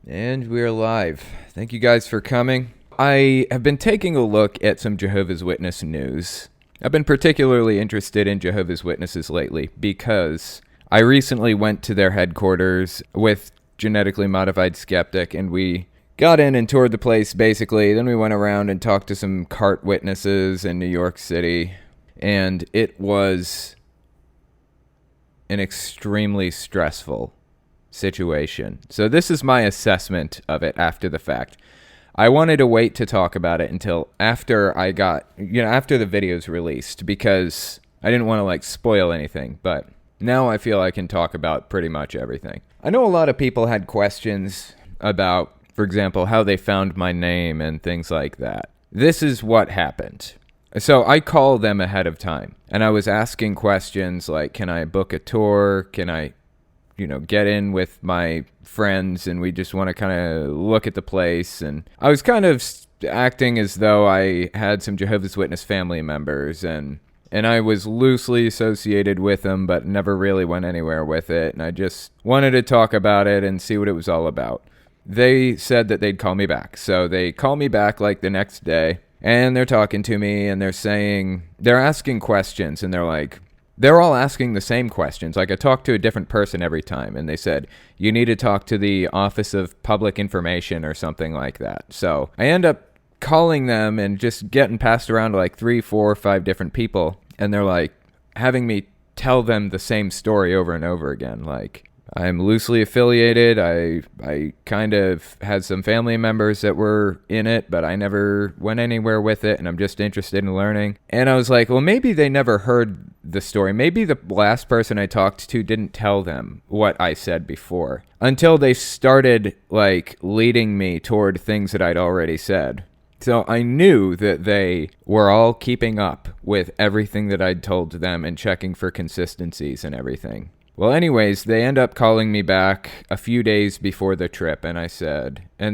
And we're live. Thank you guys for coming. I have been taking a look at some Jehovah's Witness news. I've been particularly interested in Jehovah's Witnesses lately because I recently went to their headquarters with Genetically Modified Skeptic, and we got in and toured the place basically. Then we went around and talked to some CART witnesses in New York City, and it was an extremely stressful situation. So this is my assessment of it after the fact. I wanted to wait to talk about it until after after the video's released, because I didn't want to spoil anything, but now I feel I can talk about pretty much everything. I know a lot of people had questions about, for example, how they found my name and things like that. This is what happened. So I called them ahead of time, and I was asking questions like, can I book a tour? Can I get in with my friends, and we just want to kind of look at the place. And I was kind of acting as though I had some Jehovah's Witness family members, and I was loosely associated with them, but never really went anywhere with it. And I just wanted to talk about it and see what it was all about. They said that they'd call me back. So they call me back the next day, and they're talking to me, and they're asking questions, and they're all asking the same questions. I talked to a different person every time, and they said, you need to talk to the Office of Public Information or something like that. So I end up calling them and just getting passed around to 3, 4, 5 different people, and they're having me tell them the same story over and over again. I'm loosely affiliated. I kind of had some family members that were in it, but I never went anywhere with it, and I'm just interested in learning. And I was like, well, maybe they never heard the story. Maybe the last person I talked to didn't tell them what I said before, until they started leading me toward things that I'd already said. So I knew that they were all keeping up with everything that I'd told them and checking for consistencies and everything. Well, anyways, they end up calling me back a few days before the trip, and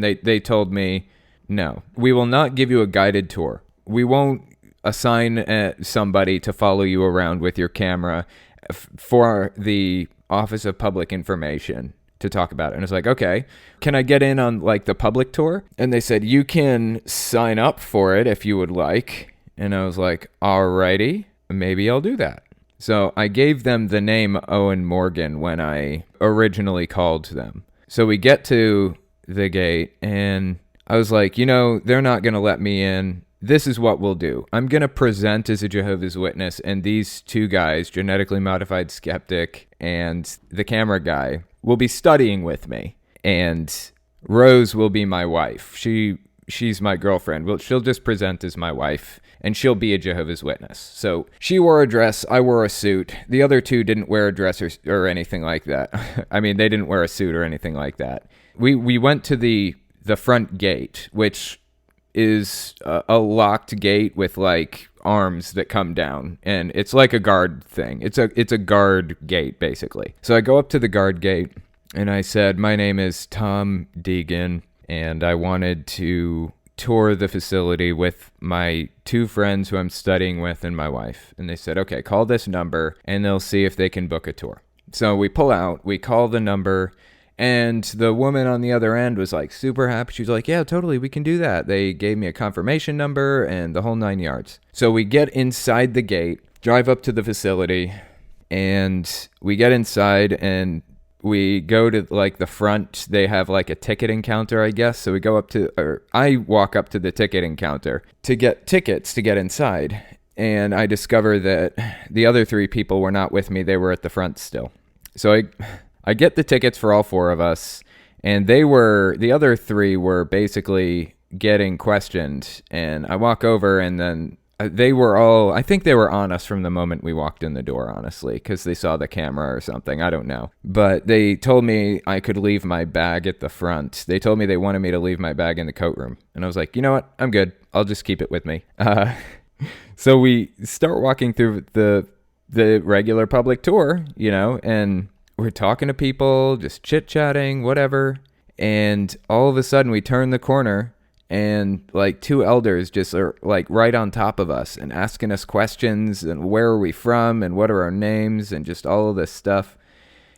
they told me, no, we will not give you a guided tour. We won't assign somebody to follow you around with your camera for the Office of Public Information to talk about it. And it's okay, can I get in on the public tour? And they said, you can sign up for it if you would like. And I was like, alrighty, maybe I'll do that. So I gave them the name Owen Morgan when I originally called them. So we get to the gate, and I was like, they're not going to let me in. This is what we'll do. I'm going to present as a Jehovah's Witness, and these two guys, Genetically Modified Skeptic and the camera guy, will be studying with me. And Rose will be my wife. She's my girlfriend. Well, she'll just present as my wife, and she'll be a Jehovah's Witness. So she wore a dress, I wore a suit. The other two didn't wear a dress or anything like that. I mean, they didn't wear a suit or anything like that. We went to the front gate, which is a locked gate with arms that come down, and it's like a guard thing. It's a guard gate, basically. So I go up to the guard gate, and I said, my name is Tom Deegan, and I wanted to tour the facility with my 2 friends who I'm studying with and my wife. And they said, okay, call this number and they'll see if they can book a tour. So we pull out, we call the number, and the woman on the other end was super happy. She was like, yeah, totally, we can do that. They gave me a confirmation number and the whole 9 yards. So we get inside the gate, drive up to the facility, and we get inside, and we go to the front. They have a ticketing counter, I guess. So we go I walk up to the ticketing counter to get tickets to get inside. And I discover that the other 3 people were not with me. They were at the front still. So I get the tickets for all 4 of us. And the other 3 were basically getting questioned. And I walk over, and then I think they were on us from the moment we walked in the door, honestly, because they saw the camera or something. I don't know. But they told me I could leave my bag at the front. They told me they wanted me to leave my bag in the coat room. And I was like, you know what? I'm good. I'll just keep it with me. So we start walking through the regular public tour, and we're talking to people, just chit-chatting, whatever. And all of a sudden we turn the corner, and 2 elders just are right on top of us and asking us questions, and where are we from, and what are our names, and just all of this stuff.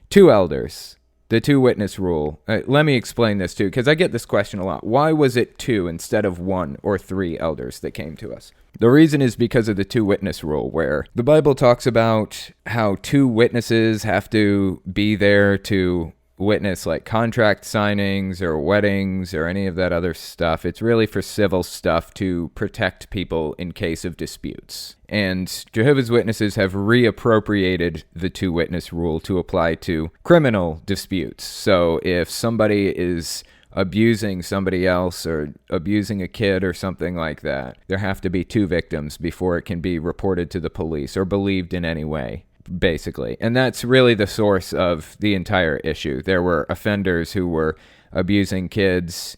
2 elders. The two witness rule. Let me explain this too, because I get this question a lot. Why was it 2 instead of 1 or 3 elders that came to us? The reason is because of the two witness rule, where the Bible talks about how 2 witnesses have to be there to witness like contract signings or weddings or any of that other stuff. It's really for civil stuff to protect people in case of disputes. And Jehovah's Witnesses have reappropriated the two witness rule to apply to criminal disputes. So if somebody is abusing somebody else or abusing a kid or something like that, there have to be 2 victims before it can be reported to the police or believed in any way, basically. And that's really the source of the entire issue. There were offenders who were abusing kids.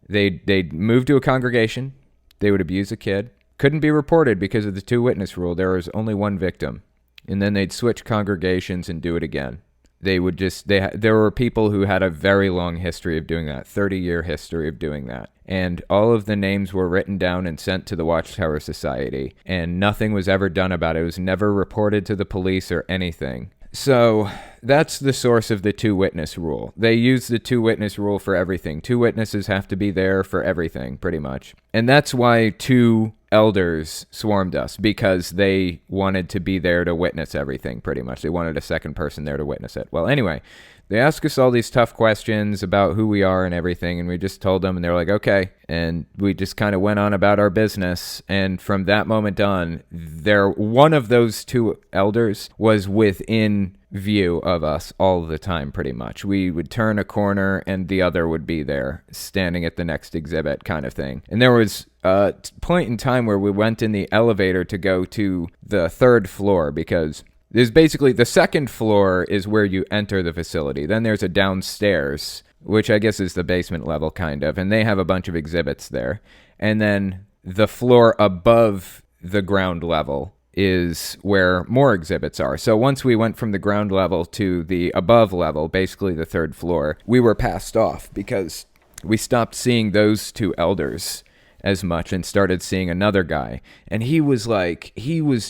They'd move to a congregation, they would abuse a kid, couldn't be reported because of the two witness rule. There was only 1 victim. And then they'd switch congregations and do it again. They would just, there were people who had a very long history of doing that, 30-year history of doing that. And all of the names were written down and sent to the Watchtower Society, and nothing was ever done about it. It was never reported to the police or anything. So that's the source of the two witness rule. They use the two witness rule for everything. 2 witnesses have to be there for everything, pretty much. And that's why 2 elders swarmed us, because they wanted to be there to witness everything, pretty much. They wanted a second person there to witness it. Well, anyway, they asked us all these tough questions about who we are and everything, and we just told them, and they were like, okay. And we just kind of went on about our business. And from that moment on, one of those 2 elders was within view of us all the time, pretty much. We would turn a corner and the other would be there, standing at the next exhibit kind of thing. And there was a point in time where we went in the elevator to go to the 3rd floor, because there's basically the 2nd floor is where you enter the facility. Then there's a downstairs, which I guess is the basement level kind of, and they have a bunch of exhibits there. And then the floor above the ground level is where more exhibits are. So once we went from the ground level to the above level, basically the 3rd floor, we were passed off because we stopped seeing those 2 elders as much and started seeing another guy. And he was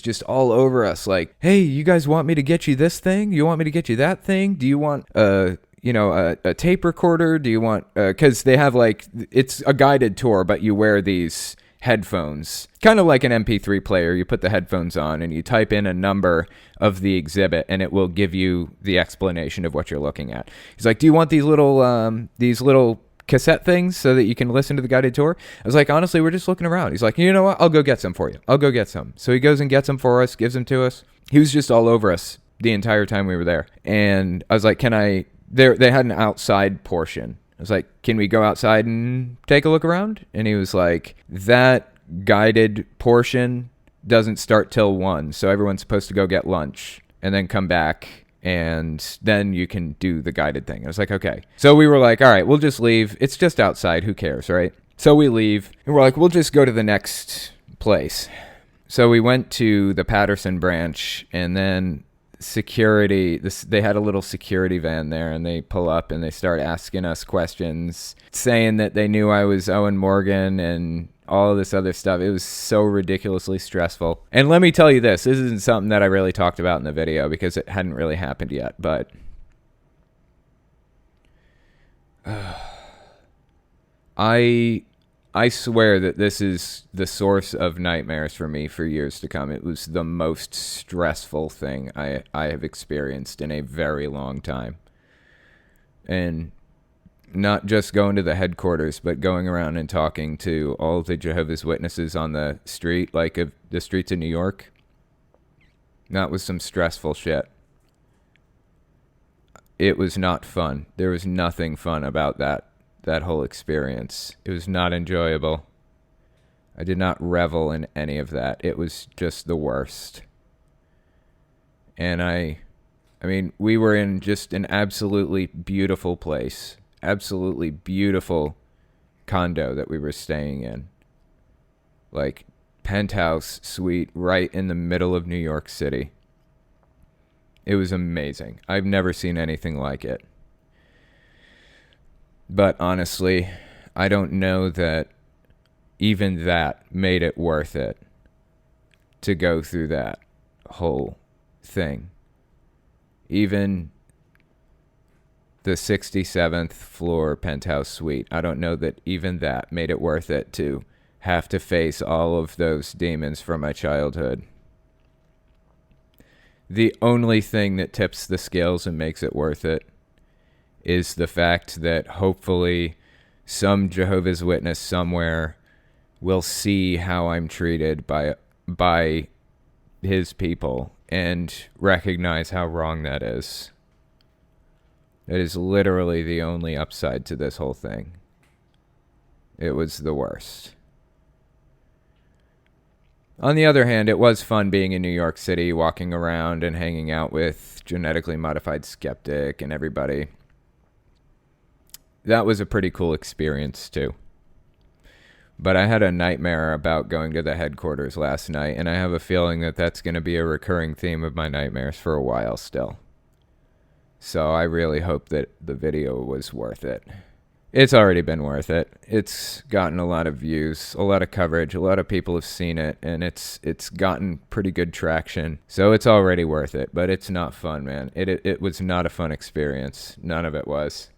just all over us, like, hey, you guys want me to get you this thing? You want me to get you that thing? Do you want a tape recorder? Do you want, because they have it's a guided tour, but you wear these headphones, kind of like an MP3 player. You put the headphones on and you type in a number of the exhibit and it will give you the explanation of what you're looking at. He's like, do you want these little cassette things so that you can listen to the guided tour? I was like, honestly, we're just looking around. He's like, you know what? I'll go get some for you. I'll go get some. So he goes and gets them for us, gives them to us. He was just all over us the entire time we were there. And I was like, they had an outside portion. I was like, can we go outside and take a look around? And he was like, that guided portion doesn't start till 1. So everyone's supposed to go get lunch and then come back, and then you can do the guided thing. I was like, okay. So we were like, all right, we'll just leave. It's just outside. Who cares, right? So we leave, and we're like, we'll just go to the next place. So we went to the Patterson branch, and then they had a little security van there, and they pull up and they start asking us questions, saying that they knew I was Owen Morgan and all of this other stuff. It was so ridiculously stressful. And let me tell you this isn't something that I really talked about in the video because it hadn't really happened yet, but I swear that this is the source of nightmares for me for years to come. It was the most stressful thing I have experienced in a very long time. And not just going to the headquarters, but going around and talking to all the Jehovah's Witnesses on the street, like of the streets of New York. That was some stressful shit. It was not fun. There was nothing fun about that whole experience. It was not enjoyable. I did not revel in any of that. It was just the worst. And I mean, we were in just an absolutely beautiful place. Absolutely beautiful condo that we were staying in. Like, penthouse suite right in the middle of New York City. It was amazing. I've never seen anything like it. But honestly, I don't know that even that made it worth it to go through that whole thing. Even the 67th floor penthouse suite. I don't know that even that made it worth it to have to face all of those demons from my childhood. The only thing that tips the scales and makes it worth it is the fact that hopefully some Jehovah's Witness somewhere will see how I'm treated by his people and recognize how wrong that is. It is literally the only upside to this whole thing. It was the worst. On the other hand, it was fun being in New York City, walking around and hanging out with Genetically Modified Skeptic and everybody. That was a pretty cool experience, too. But I had a nightmare about going to the headquarters last night, and I have a feeling that that's going to be a recurring theme of my nightmares for a while still. So I really hope that the video was worth it. It's already been worth it. It's gotten a lot of views, a lot of coverage, a lot of people have seen it, and it's gotten pretty good traction. So it's already worth it, but it's not fun, man. It was not a fun experience. None of it was.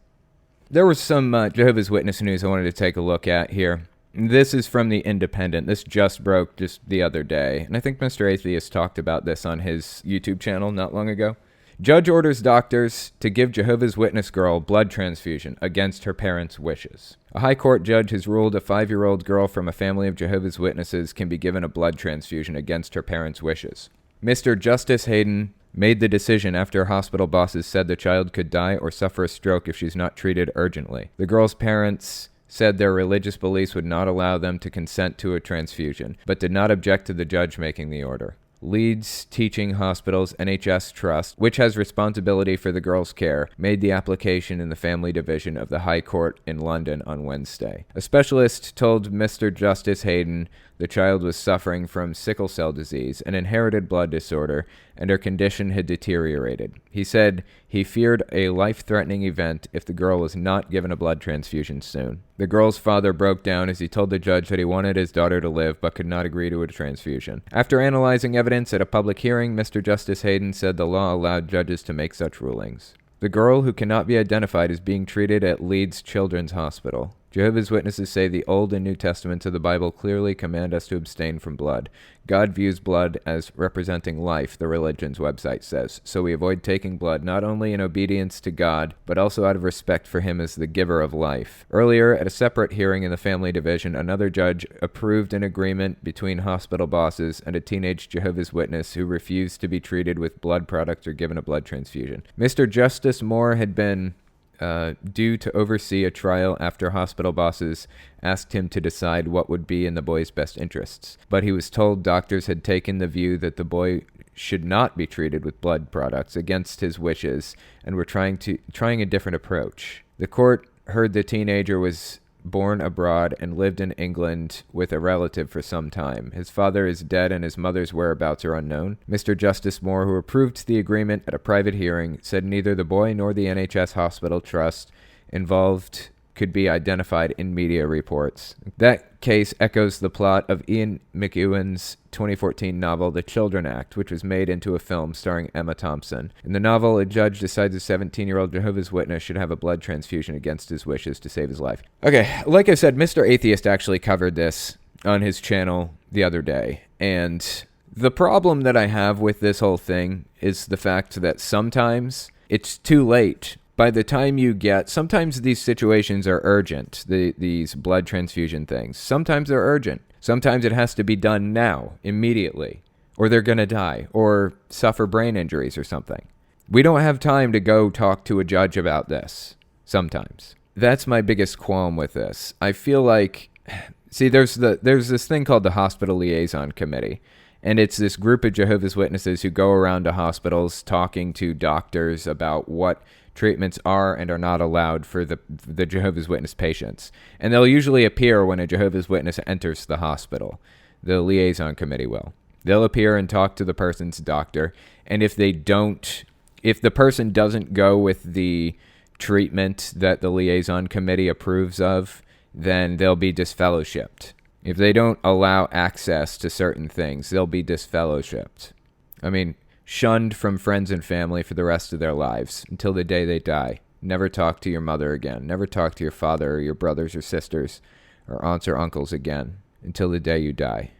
There was some Jehovah's Witness news I wanted to take a look at here. This is from The Independent. This just broke just the other day, and I think Mr. Atheist talked about this on his YouTube channel not long ago. Judge orders doctors to give Jehovah's Witness girl blood transfusion against her parents' wishes. A high court judge has ruled a 5-year-old girl from a family of Jehovah's Witnesses can be given a blood transfusion against her parents' wishes. Mr. Justice Hayden made the decision after hospital bosses said the child could die or suffer a stroke if she's not treated urgently. The girl's parents said their religious beliefs would not allow them to consent to a transfusion, but did not object to the judge making the order. Leeds Teaching Hospitals NHS Trust, which has responsibility for the girl's care, made the application in the Family Division of the High Court in London on Wednesday. A specialist told Mr. Justice Hayden the child was suffering from sickle cell disease, an inherited blood disorder, and her condition had deteriorated. He said he feared a life-threatening event if the girl was not given a blood transfusion soon. The girl's father broke down as he told the judge that he wanted his daughter to live but could not agree to a transfusion. After analyzing evidence at a public hearing, Mr. Justice Hayden said the law allowed judges to make such rulings. The girl, who cannot be identified, is being treated at Leeds Children's Hospital. Jehovah's Witnesses say the Old and New Testaments of the Bible clearly command us to abstain from blood. God views blood as representing life, the religion's website says, so we avoid taking blood not only in obedience to God, but also out of respect for him as the giver of life. Earlier, at a separate hearing in the Family Division, another judge approved an agreement between hospital bosses and a teenage Jehovah's Witness who refused to be treated with blood products or given a blood transfusion. Mr. Justice Moore had been due to oversee a trial after hospital bosses asked him to decide what would be in the boy's best interests. But he was told doctors had taken the view that the boy should not be treated with blood products against his wishes and were trying a different approach. The court heard the teenager was born abroad and lived in England with a relative for some time. His father is dead and his mother's whereabouts are unknown. Mr. Justice Moore, who approved the agreement at a private hearing, said neither the boy nor the NHS Hospital Trust involved could be identified in media reports. That case echoes the plot of Ian McEwan's 2014 novel The Children Act, which was made into a film starring Emma Thompson. In the novel, a judge decides a 17-year-old Jehovah's Witness should have a blood transfusion against his wishes to save his life. Okay, like I said, Mr. Atheist actually covered this on his channel the other day, and the problem that I have with this whole thing is the fact that sometimes it's too late. By the time sometimes these situations are urgent, these blood transfusion things. Sometimes they're urgent. Sometimes it has to be done now, immediately, or they're going to die, or suffer brain injuries or something. We don't have time to go talk to a judge about this, sometimes. That's my biggest qualm with this. I feel like, see, there's this thing called the Hospital Liaison Committee, and it's this group of Jehovah's Witnesses who go around to hospitals talking to doctors about what treatments are and are not allowed for the Jehovah's Witness patients. And they'll usually appear when a Jehovah's Witness enters the hospital. The liaison committee will. They'll appear and talk to the person's doctor, and if the person doesn't go with the treatment that the liaison committee approves of, then they'll be disfellowshipped. If they don't allow access to certain things, they'll be disfellowshipped. I mean, shunned from friends and family for the rest of their lives until the day they die. Never talk to your mother again. Never talk to your father or your brothers or sisters or aunts or uncles again until the day you die.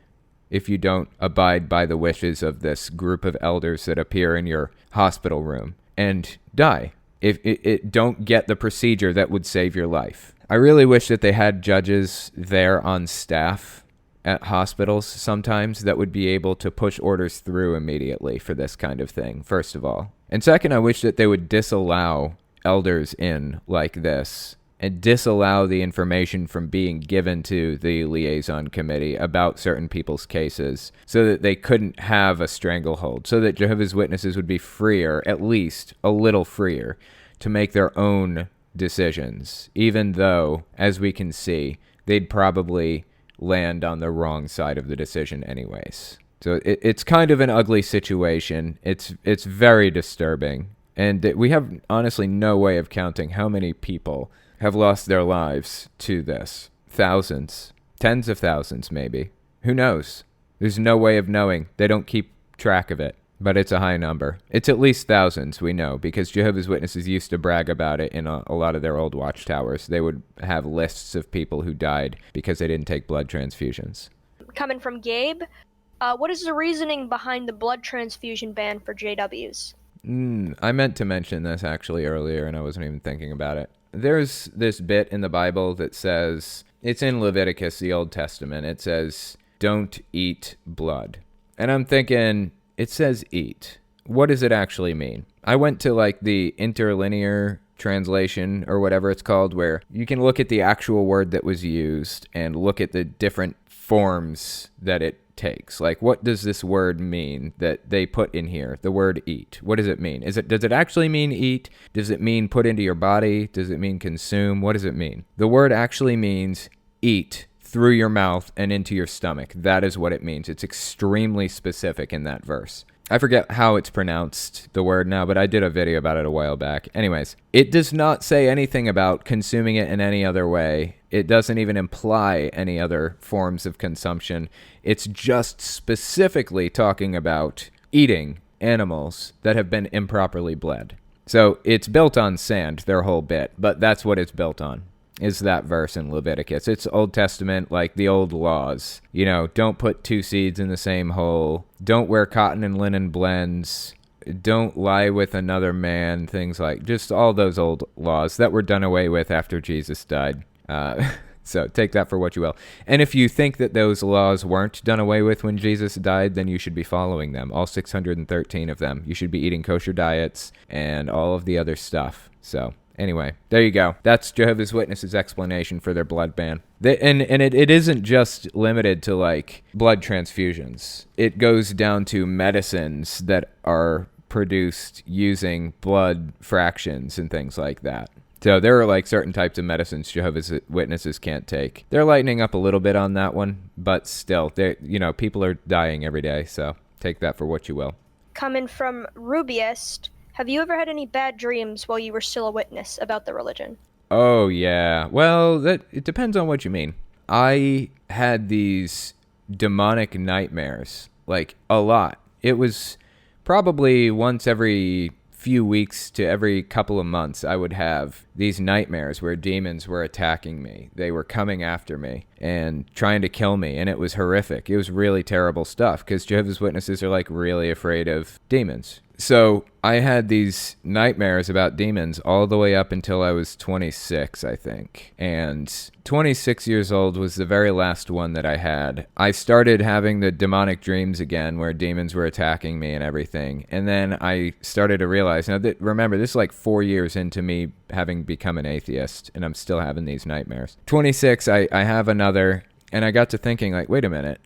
If you don't abide by the wishes of this group of elders that appear in your hospital room and die. If it don't get the procedure that would save your life. I really wish that they had judges there on staff at hospitals sometimes that would be able to push orders through immediately for this kind of thing, first of all. And second, I wish that they would disallow elders in like this and disallow the information from being given to the liaison committee about certain people's cases so that they couldn't have a stranglehold, so that Jehovah's Witnesses would be freer, at least a little freer, to make their own decisions, even though, as we can see, they'd probably land on the wrong side of the decision anyways. So it's kind of an ugly situation. It's very disturbing. And we have honestly no way of counting how many people have lost their lives to this. Thousands. Tens of thousands, maybe. Who knows? There's no way of knowing. They don't keep track of it. But it's a high number. It's at least thousands, we know, because Jehovah's Witnesses used to brag about it in a lot of their old watchtowers. They would have lists of people who died because they didn't take blood transfusions. Coming from Gabe, what is the reasoning behind the blood transfusion ban for JWs? I meant to mention this actually earlier, and I wasn't even thinking about it. There's this bit in the Bible that says, it's in Leviticus, the Old Testament. It says, don't eat blood. And I'm thinking, it says eat. What does it actually mean? I went to like the interlinear translation or whatever it's called, where you can look at the actual word that was used and look at the different forms that it takes. Like, what does this word mean that they put in here? The word eat. What does it mean? Does it actually mean eat? Does it mean put into your body? Does it mean consume? What does it mean? The word actually means eat through your mouth and into your stomach. That is what it means. It's extremely specific in that verse. I forget how it's pronounced, the word now, but I did a video about it a while back. Anyways, it does not say anything about consuming it in any other way. It doesn't even imply any other forms of consumption. It's just specifically talking about eating animals that have been improperly bled. So it's built on sand, their whole bit, but that's what it's built on, is that verse in Leviticus. It's Old Testament, like the old laws. You know, don't put two seeds in the same hole. Don't wear cotton and linen blends. Don't lie with another man. Things like just all those old laws that were done away with after Jesus died. So take that for what you will. And if you think that those laws weren't done away with when Jesus died, then you should be following them. All 613 of them. You should be eating kosher diets and all of the other stuff. So anyway, there you go. That's Jehovah's Witnesses' explanation for their blood ban. And it isn't just limited to like blood transfusions. It goes down to medicines that are produced using blood fractions and things like that. So there are like certain types of medicines Jehovah's Witnesses can't take. They're lightening up a little bit on that one, but still, people are dying every day. So take that for what you will. Coming from Rubiest, have you ever had any bad dreams while you were still a witness about the religion? Oh, yeah. Well, it depends on what you mean. I had these demonic nightmares, like a lot. It was probably once every few weeks to every couple of months, I would have these nightmares where demons were attacking me. They were coming after me and trying to kill me, and it was horrific. It was really terrible stuff because Jehovah's Witnesses are like really afraid of demons. So I had these nightmares about demons all the way up until I was 26, I think. And 26 years old was the very last one that I had. I started having the demonic dreams again where demons were attacking me and everything. And then I started to realize, remember, this is like 4 years into me having become an atheist, and I'm still having these nightmares. 26, I have another, and I got to thinking, like, wait a minute,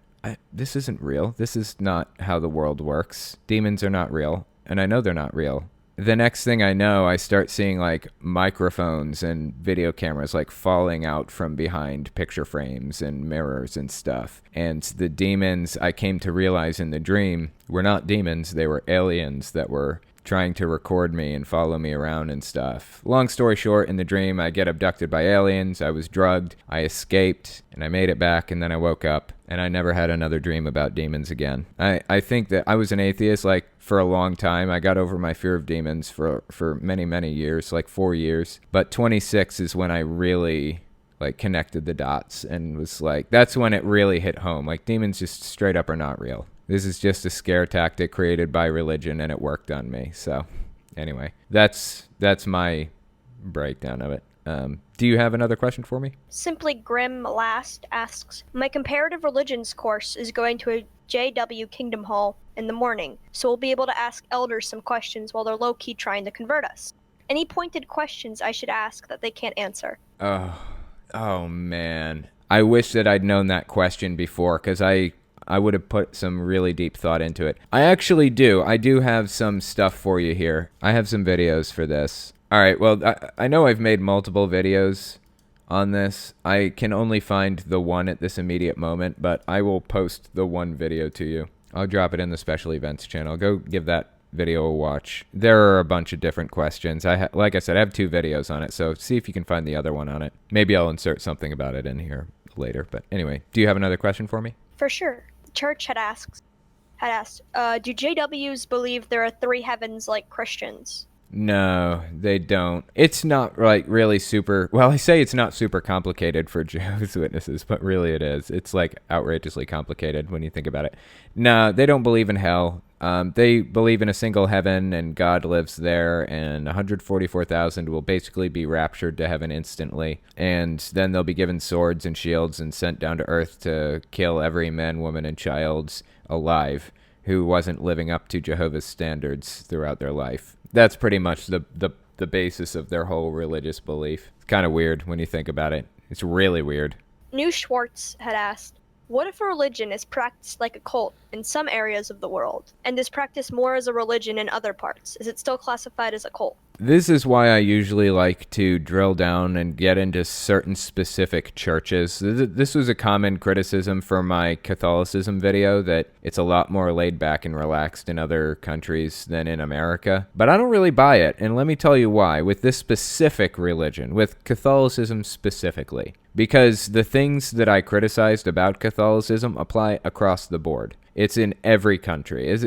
this isn't real. This is not how the world works. Demons are not real. And I know they're not real. The next thing I know, I start seeing like microphones and video cameras like falling out from behind picture frames and mirrors and stuff. And the demons I came to realize in the dream were not demons. They were aliens that were trying to record me and follow me around and stuff. Long story short, in the dream, I get abducted by aliens, I was drugged, I escaped, and I made it back, and then I woke up, and I never had another dream about demons again. I think that I was an atheist, like, for a long time. I got over my fear of demons for many, many years, like 4 years. But 26 is when I really, like, connected the dots and was like, that's when it really hit home. Like, demons just straight up are not real. This is just a scare tactic created by religion, and it worked on me. So, anyway, that's my breakdown of it. Do you have another question for me? Simply Grim Last asks, my comparative religions course is going to a JW Kingdom Hall in the morning, so we'll be able to ask elders some questions while they're low-key trying to convert us. Any pointed questions I should ask that they can't answer? Oh man. I wish that I'd known that question before, because I would have put some really deep thought into it. I actually do. I do have some stuff for you here. I have some videos for this. All right, well, I know I've made multiple videos on this. I can only find the one at this immediate moment, but I will post the one video to you. I'll drop it in the special events channel. Go give that video a watch. There are a bunch of different questions. Like I said, I have 2 videos on it, so see if you can find the other one on it. Maybe I'll insert something about it in here later. But anyway, do you have another question for me? For sure. The church had asked, do JWs believe there are 3 heavens like Christians? No, they don't. It's not like really super, well, I say it's not super complicated for Jehovah's Witnesses, but really it is. It's like outrageously complicated when you think about it. No, they don't believe in hell. They believe in a single heaven and God lives there, and 144,000 will basically be raptured to heaven instantly. And then they'll be given swords and shields and sent down to earth to kill every man, woman, and child alive who wasn't living up to Jehovah's standards throughout their life. That's pretty much the basis of their whole religious belief. It's kind of weird when you think about it. It's really weird. New Schwartz had asked, what if a religion is practiced like a cult in some areas of the world, and is practiced more as a religion in other parts? Is it still classified as a cult? This is why I usually like to drill down and get into certain specific churches. This was a common criticism for my Catholicism video, that it's a lot more laid back and relaxed in other countries than in America. But I don't really buy it, and let me tell you why. With this specific religion, with Catholicism specifically, because the things that I criticized about Catholicism apply across the board. It's in every country.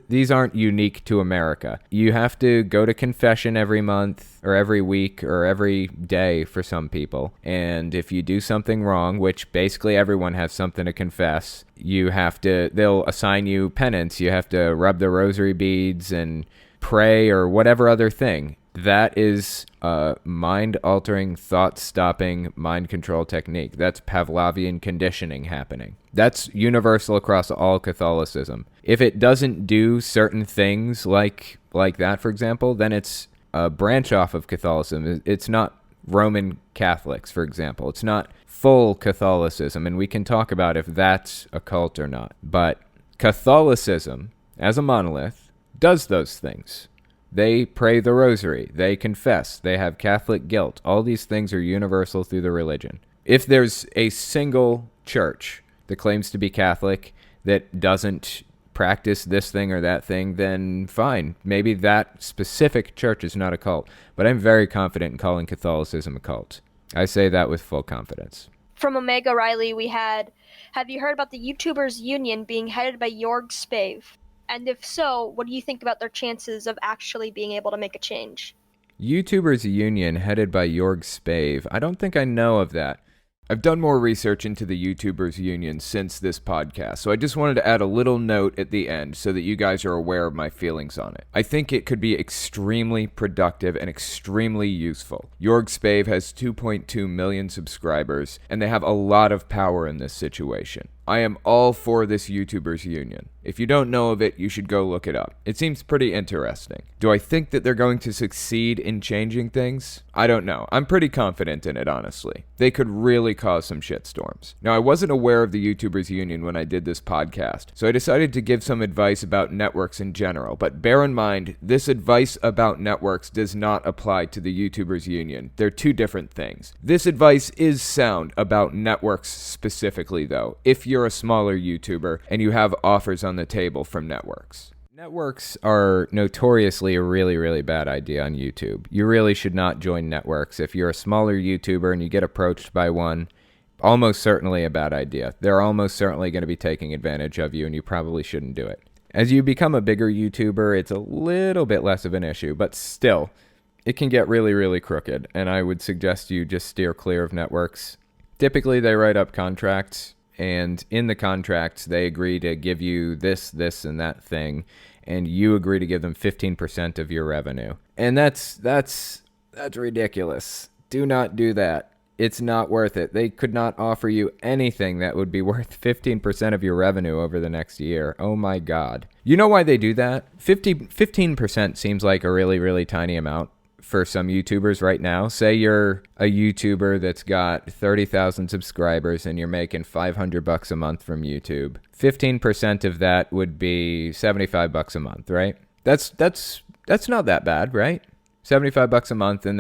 These aren't unique to America. You have to go to confession every month or every week or every day for some people. And if you do something wrong, which basically everyone has something to confess, they'll assign you penance. You have to rub the rosary beads and pray or whatever other thing. That is a mind-altering, thought-stopping, mind control technique. That's Pavlovian conditioning happening. That's universal across all Catholicism. If it doesn't do certain things like that, for example, then it's a branch off of Catholicism. It's not Roman Catholics, for example. It's not full Catholicism, and we can talk about if that's a cult or not. But Catholicism, as a monolith, does those things. They pray the rosary. They confess. They have Catholic guilt. All these things are universal through the religion. If there's a single church that claims to be Catholic that doesn't practice this thing or that thing, then fine. Maybe that specific church is not a cult. But I'm very confident in calling Catholicism a cult. I say that with full confidence. From Omega Riley, we had, have you heard about the YouTubers Union being headed by Jorg Spave? And if so, what do you think about their chances of actually being able to make a change? YouTubers Union headed by Jorg Spave. I don't think I know of that. I've done more research into the YouTubers Union since this podcast, so I just wanted to add a little note at the end so that you guys are aware of my feelings on it. I think it could be extremely productive and extremely useful. Jorg Spave has 2.2 million subscribers, and they have a lot of power in this situation. I am all for this YouTubers Union. If you don't know of it, you should go look it up. It seems pretty interesting. Do I think that they're going to succeed in changing things? I don't know. I'm pretty confident in it, honestly. They could really cause some shitstorms. Now, I wasn't aware of the YouTubers Union when I did this podcast, so I decided to give some advice about networks in general. But bear in mind, this advice about networks does not apply to the YouTubers Union. They're 2 different things. This advice is sound about networks specifically, though, if you're a smaller YouTuber and you have offers on the table from networks. Networks are notoriously a really, really bad idea on YouTube. You really should not join networks. If you're a smaller YouTuber and you get approached by one, almost certainly a bad idea. They're almost certainly going to be taking advantage of you, and you probably shouldn't do it. As you become a bigger YouTuber, it's a little bit less of an issue, but still, it can get really, really crooked, and I would suggest you just steer clear of networks. Typically, they write up contracts, and in the contracts, they agree to give you this, and that thing, and you agree to give them 15% of your revenue. And that's ridiculous. Do not do that. It's not worth it. They could not offer you anything that would be worth 15% of your revenue over the next year. Oh my God. You know why they do that? 15% seems like a really, really tiny amount for some YouTubers right now. Say you're a YouTuber that's got 30,000 subscribers and you're making $500 a month from YouTube. 15% of that would be $75 a month, right? That's not that bad, right? $75 a month, and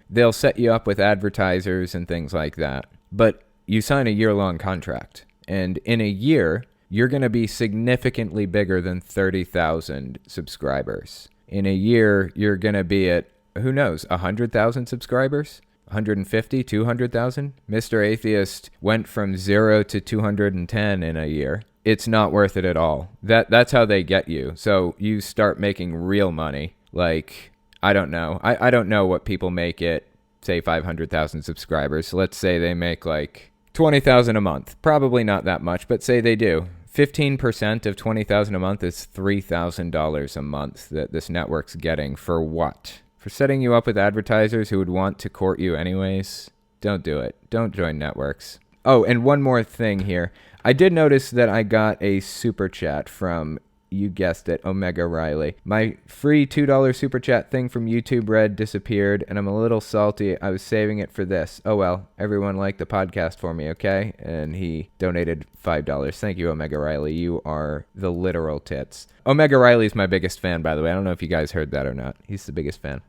they'll set you up with advertisers and things like that. But you sign a year-long contract, and in a year, you're going to be significantly bigger than 30,000 subscribers. In a year, you're going to be at, who knows, 100,000 subscribers? 150, 200,000? Mr. Atheist went from 0 to 210 in a year. It's not worth it at all. That's how they get you. So you start making real money. Like, I don't know. I don't know what people make at, say, 500,000 subscribers. So let's say they make like 20,000 a month. Probably not that much, but say they do. 15% of 20,000 a month is $3,000 a month that this network's getting for what? For setting you up with advertisers who would want to court you anyways? Don't do it. Don't join networks. Oh, and one more thing here. I did notice that I got a super chat from, you guessed it, Omega Riley. My free $2 super chat thing from YouTube Red disappeared, and I'm a little salty. I was saving it for this. Oh well, everyone liked the podcast for me, okay? And he donated $5. Thank you, Omega Riley. You are the literal tits. Omega Riley's my biggest fan, by the way. I don't know if you guys heard that or not. He's the biggest fan.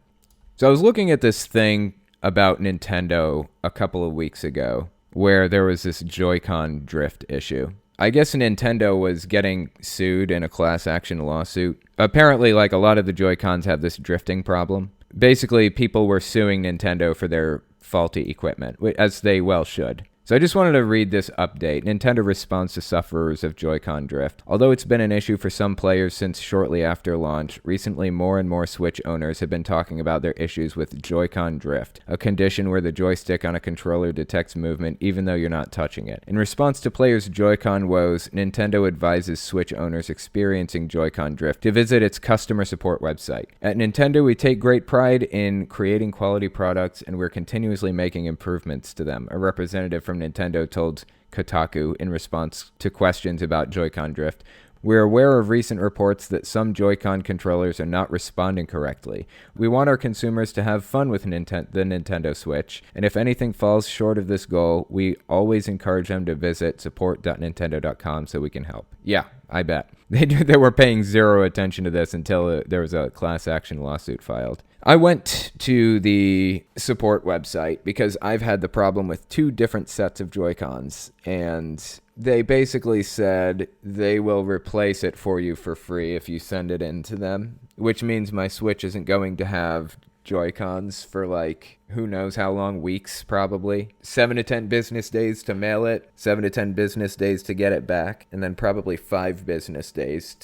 So I was looking at this thing about Nintendo a couple of weeks ago, where there was this Joy-Con drift issue. I guess Nintendo was getting sued in a class action lawsuit. Apparently, like, a lot of the Joy-Cons have this drifting problem. Basically, people were suing Nintendo for their faulty equipment, as they well should. So I just wanted to read this update. Nintendo responds to sufferers of Joy-Con drift. Although it's been an issue for some players since shortly after launch, recently more and more Switch owners have been talking about their issues with Joy-Con drift, a condition where the joystick on a controller detects movement even though you're not touching it. In response to players' Joy-Con woes, Nintendo advises Switch owners experiencing Joy-Con drift to visit its customer support website. At Nintendo, we take great pride in creating quality products, and we're continuously making improvements to them, a representative from Nintendo told Kotaku in response to questions about Joy-Con drift. We're aware of recent reports that some Joy-Con controllers are not responding correctly. We want our consumers to have fun with the Nintendo Switch, and if anything falls short of this goal, we always encourage them to visit support.nintendo.com so we can help. Yeah, I bet. They were paying zero attention to this until there was a class action lawsuit filed. I went to the support website because I've had the problem with two different sets of Joy-Cons, and they basically said they will replace it for you for free if you send it in to them, which means my Switch isn't going to have Joy-Cons for like, who knows how long, weeks probably. 7 to 10 business days to mail it, 7 to 10 business days to get it back, and then probably 5 business days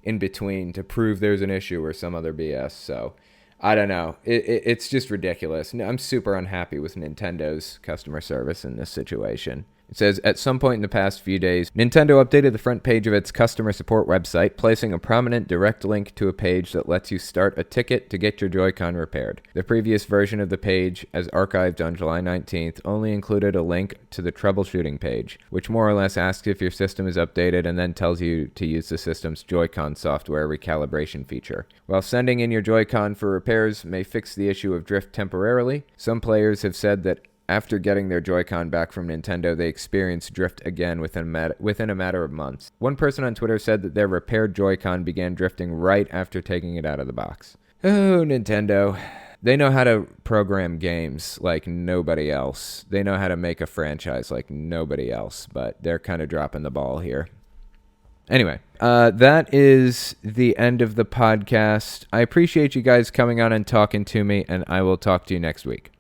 in between to prove there's an issue or some other BS, so I don't know. It's just ridiculous. I'm super unhappy with Nintendo's customer service in this situation. It says, at some point in the past few days, Nintendo updated the front page of its customer support website, placing a prominent direct link to a page that lets you start a ticket to get your Joy-Con repaired. The previous version of the page, as archived on July 19th, only included a link to the troubleshooting page, which more or less asks if your system is updated and then tells you to use the system's Joy-Con software recalibration feature. While sending in your Joy-Con for repairs may fix the issue of drift temporarily, some players have said that after getting their Joy-Con back from Nintendo, they experienced drift again within a matter of months. One person on Twitter said that their repaired Joy-Con began drifting right after taking it out of the box. Oh, Nintendo. They know how to program games like nobody else. They know how to make a franchise like nobody else, but they're kind of dropping the ball here. Anyway, that is the end of the podcast. I appreciate you guys coming on and talking to me, and I will talk to you next week.